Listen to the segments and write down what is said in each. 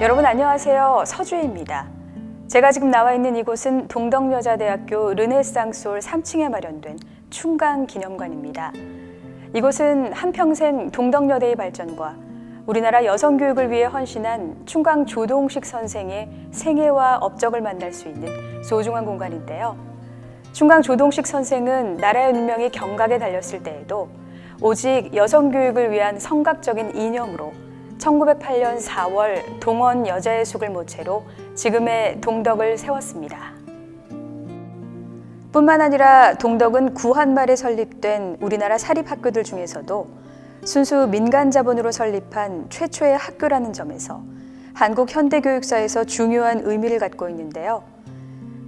여러분 안녕하세요. 서주희입니다. 제가 지금 나와 있는 이곳은 동덕여자대학교 르네상스홀 3층에 마련된 충강기념관입니다. 이곳은 한평생 동덕여대의 발전과 우리나라 여성교육을 위해 헌신한 충강조동식 선생의 생애와 업적을 만날 수 있는 소중한 공간인데요. 충강조동식 선생은 나라의 운명이 경각에 달렸을 때에도 오직 여성교육을 위한 성각적인 이념으로 1908년 4월 동원 여자의 숙을 모체로 지금의 동덕을 세웠습니다. 뿐만 아니라 동덕은 구한 말에 설립된 우리나라 사립학교들 중에서도 순수 민간 자본으로 설립한 최초의 학교라는 점에서 한국 현대교육사에서 중요한 의미를 갖고 있는데요.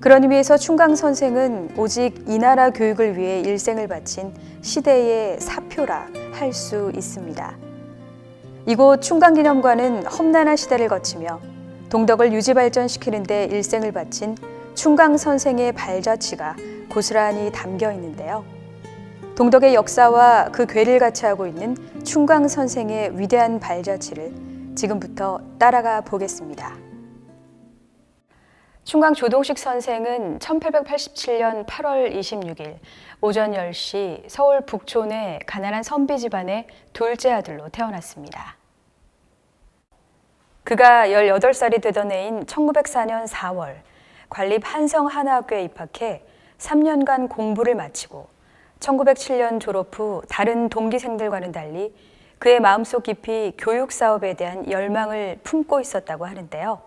그런 의미에서 충강 선생은 오직 이 나라 교육을 위해 일생을 바친 시대의 사표라 할 수 있습니다. 이곳 충강기념관은 험난한 시대를 거치며 동덕을 유지 발전시키는 데 일생을 바친 충강 선생의 발자취가 고스란히 담겨 있는데요. 동덕의 역사와 그 궤를 같이 하고 있는 충강 선생의 위대한 발자취를 지금부터 따라가 보겠습니다. 충강 조동식 선생은 1887년 8월 26일 오전 10시 서울 북촌의 가난한 선비 집안의 둘째 아들로 태어났습니다. 그가 18살이 되던 해인 1904년 4월 관립 한성하나학교에 입학해 3년간 공부를 마치고 1907년 졸업 후 다른 동기생들과는 달리 그의 마음속 깊이 교육 사업에 대한 열망을 품고 있었다고 하는데요.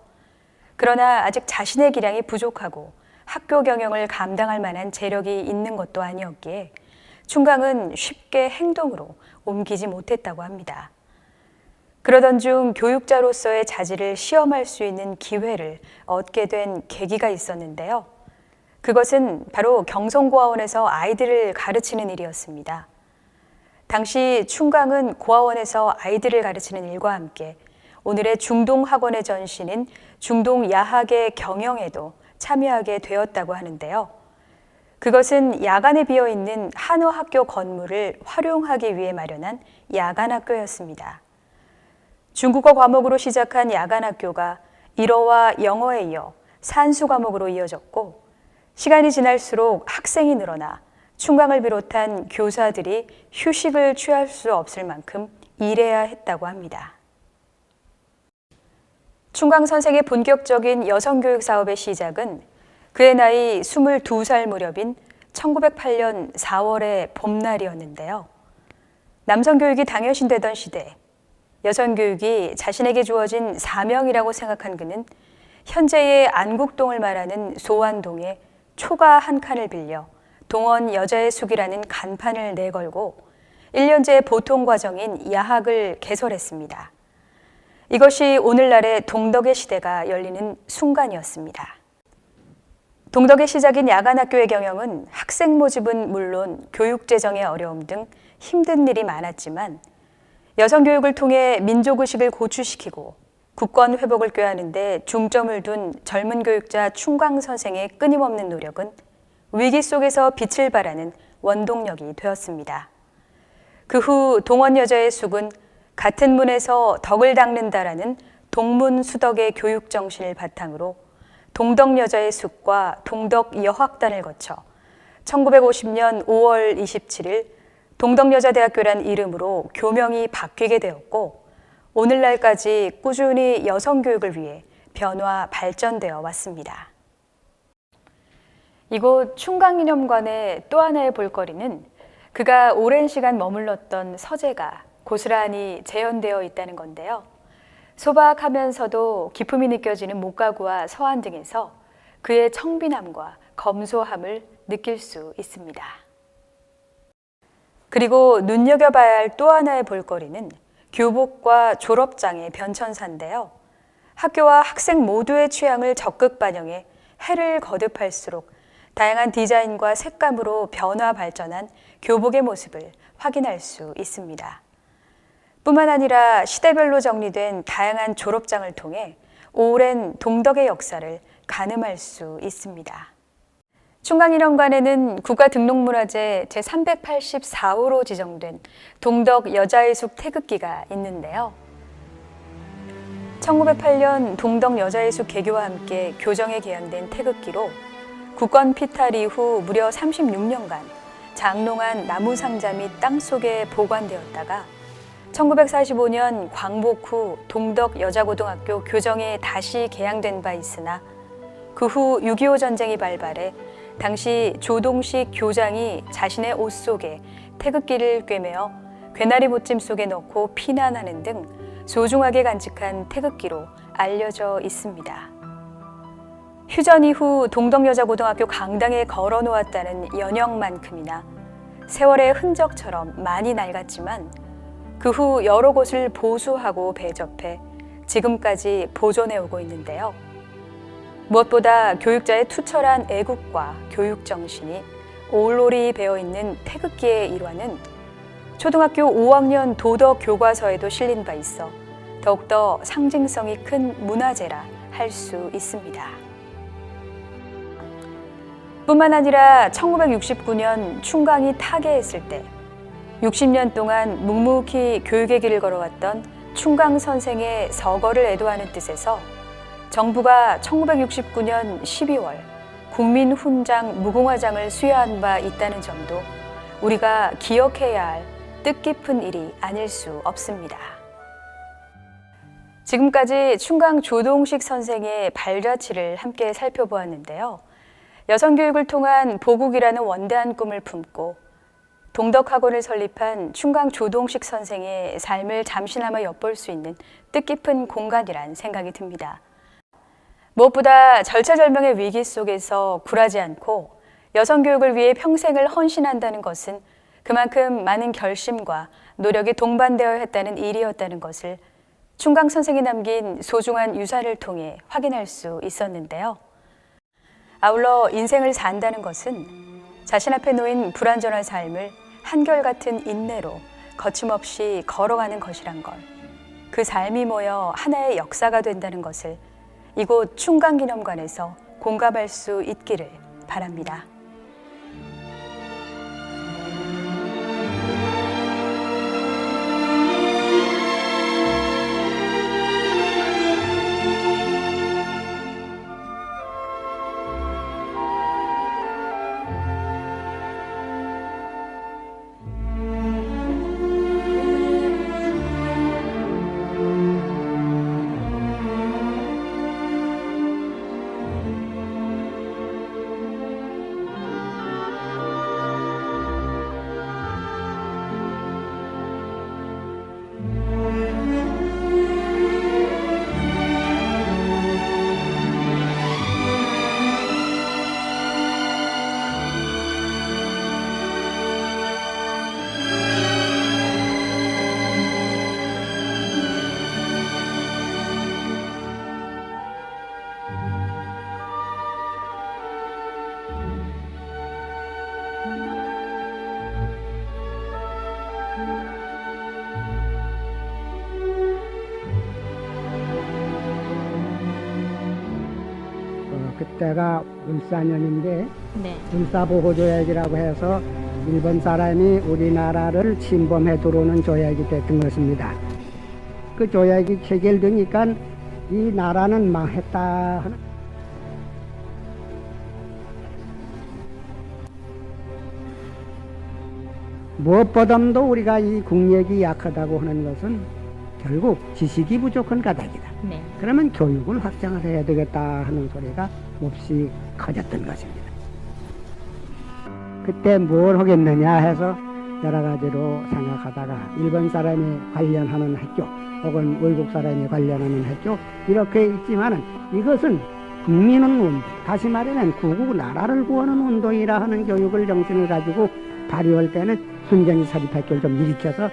그러나 아직 자신의 기량이 부족하고 학교 경영을 감당할 만한 재력이 있는 것도 아니었기에 충강은 쉽게 행동으로 옮기지 못했다고 합니다. 그러던 중 교육자로서의 자질을 시험할 수 있는 기회를 얻게 된 계기가 있었는데요. 그것은 바로 경성고아원에서 아이들을 가르치는 일이었습니다. 당시 충강은 고아원에서 아이들을 가르치는 일과 함께 오늘의 중동학원의 전신인 중동야학의 경영에도 참여하게 되었다고 하는데요. 그것은 야간에 비어있는 한어학교 건물을 활용하기 위해 마련한 야간학교였습니다. 중국어 과목으로 시작한 야간학교가 일어와 영어에 이어 산수 과목으로 이어졌고 시간이 지날수록 학생이 늘어나 충강을 비롯한 교사들이 휴식을 취할 수 없을 만큼 일해야 했다고 합니다. 충강 선생의 본격적인 여성교육 사업의 시작은 그의 나이 22살 무렵인 1908년 4월의 봄날이었는데요. 남성교육이 당연시되던 시대, 여성교육이 자신에게 주어진 사명이라고 생각한 그는 현재의 안국동을 말하는 소환동에 초가 한 칸을 빌려 동원 여자의 숙이라는 간판을 내걸고 1년제 보통 과정인 야학을 개설했습니다. 이것이 오늘날의 동덕의 시대가 열리는 순간이었습니다. 동덕의 시작인 야간학교의 경영은 학생 모집은 물론 교육 재정의 어려움 등 힘든 일이 많았지만 여성교육을 통해 민족의식을 고취시키고 국권 회복을 꾀하는 데 중점을 둔 젊은 교육자 충강 선생의 끊임없는 노력은 위기 속에서 빛을 발하는 원동력이 되었습니다. 그 후 동원 여자의 숙은 같은 문에서 덕을 닦는다라는 동문수덕의 교육 정신을 바탕으로 동덕여자의 숙과 동덕여학단을 거쳐 1950년 5월 27일 동덕여자대학교란 이름으로 교명이 바뀌게 되었고 오늘날까지 꾸준히 여성교육을 위해 변화 발전되어 왔습니다. 이곳 충강기념관의 또 하나의 볼거리는 그가 오랜 시간 머물렀던 서재가 고스란히 재현되어 있다는 건데요. 소박하면서도 기품이 느껴지는 목가구와 서안 등에서 그의 청빈함과 검소함을 느낄 수 있습니다. 그리고 눈여겨봐야 할 또 하나의 볼거리는 교복과 졸업장의 변천사인데요. 학교와 학생 모두의 취향을 적극 반영해 해를 거듭할수록 다양한 디자인과 색감으로 변화 발전한 교복의 모습을 확인할 수 있습니다. 뿐만 아니라 시대별로 정리된 다양한 졸업장을 통해 오랜 동덕의 역사를 가늠할 수 있습니다. 충강기념관에는 국가등록문화재 제384호로 지정된 동덕 여자의 숙 태극기가 있는데요. 1908년 동덕 여자예수 개교와 함께 교정에 개양된 태극기로 국권 피탈 이후 무려 36년간 장롱한 나무 상자 및 땅속에 보관되었다가 1945년 광복 후 동덕 여자고등학교 교정에 다시 개양된 바 있으나 그 후 6.25 전쟁이 발발해 당시 조동식 교장이 자신의 옷 속에 태극기를 꿰매어 괴나리 보찜 속에 넣고 피난하는 등 소중하게 간직한 태극기로 알려져 있습니다. 휴전 이후 동덕여자고등학교 강당에 걸어놓았다는 연영만큼이나 세월의 흔적처럼 많이 낡았지만 그 후 여러 곳을 보수하고 배접해 지금까지 보존해오고 있는데요. 무엇보다 교육자의 투철한 애국과 교육 정신이 올올이 배어있는 태극기의 일화는 초등학교 5학년 도덕 교과서에도 실린 바 있어 더욱더 상징성이 큰 문화재라 할 수 있습니다. 뿐만 아니라 1969년 충강이 타계했을 때 60년 동안 묵묵히 교육의 길을 걸어왔던 충강 선생의 서거를 애도하는 뜻에서 정부가 1969년 12월 국민훈장 무궁화장을 수여한 바 있다는 점도 우리가 기억해야 할 뜻깊은 일이 아닐 수 없습니다. 지금까지 충강 조동식 선생의 발자취를 함께 살펴보았는데요. 여성교육을 통한 보국이라는 원대한 꿈을 품고 동덕학원을 설립한 충강 조동식 선생의 삶을 잠시나마 엿볼 수 있는 뜻깊은 공간이란 생각이 듭니다. 무엇보다 절체절명의 위기 속에서 굴하지 않고 여성교육을 위해 평생을 헌신한다는 것은 그만큼 많은 결심과 노력이 동반되어야 했다는 일이었다는 것을 충강 선생이 남긴 소중한 유산을 통해 확인할 수 있었는데요. 아울러 인생을 산다는 것은 자신 앞에 놓인 불완전한 삶을 한결같은 인내로 거침없이 걸어가는 것이란 걸, 그 삶이 모여 하나의 역사가 된다는 것을 이곳 충강기념관에서 공감할 수 있기를 바랍니다. 그때가 울사년인데 네. 군사보호조약이라고 해서 일본 사람이 우리나라를 침범해 들어오는 조약이 됐던 것입니다. 그 조약이 체결되니까 이 나라는 망했다 하는 무엇보다도 우리가 이 국력이 약하다고 하는 것은 결국 지식이 부족한 까닭이다. 네. 그러면 교육을 확장을 해야 되겠다 하는 소리가 몹시 커졌던 것입니다. 그때 뭘 하겠느냐 해서 여러 가지로 생각하다가 일본 사람이 관련하는 학교 혹은 외국 사람이 관련하는 학교 이렇게 있지만은 이것은 국민은 운동, 다시 말하면 구국 나라를 구하는 운동이라 하는 교육을 정신을 가지고 발휘할 때는 순전히 사립학교를 좀 일으켜서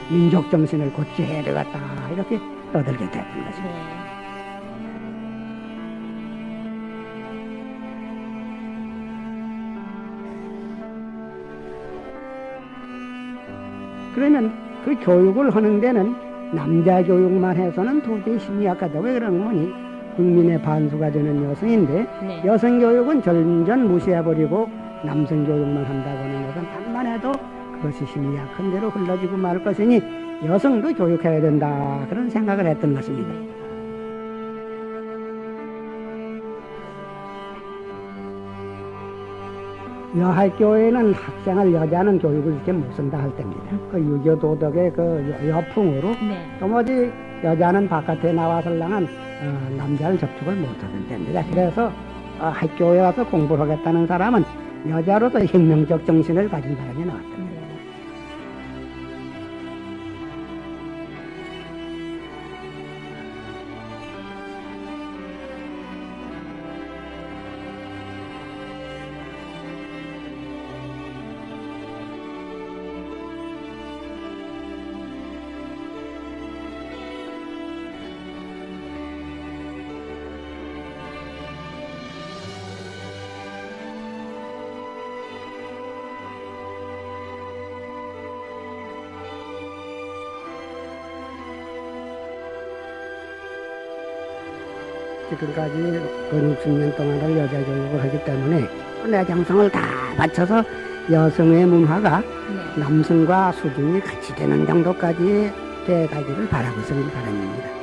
민족 정신을 고취해야 되겠다 이렇게 떠들게 됐던 것입니다. 네. 그러면 그 교육을 하는 데는 남자 교육만 해서는 도저히 힘이 약하다. 왜 그러면 국민의 반수가 되는 여성인데 네. 여성 교육은 전전 무시해버리고 남성 교육만 한다고 하는 것은 단만 해도 그것이 힘이 약한 대로 흘러지고 말 것이니 여성도 교육해야 된다 그런 생각을 했던 것입니다. 여학교에는 학생을 여자는 교육을 이렇게 못 쓴다 할 때입니다. 그 유교 도덕의 그 여풍으로 네. 도무지 여자는 바깥에 나와서랑은 남자를 접촉을 못하는 때입니다. 그래서 학교에 와서 공부를 하겠다는 사람은 여자로서 혁명적 정신을 가진 사람이 나왔다. 네. 지금까지 60년 동안을 여자 교육을 하기 때문에 내 정성을 다 바쳐서 여성의 문화가 네. 남성과 수준이 같이 되는 정도까지 돼가기를 바라고 있는 바람입니다.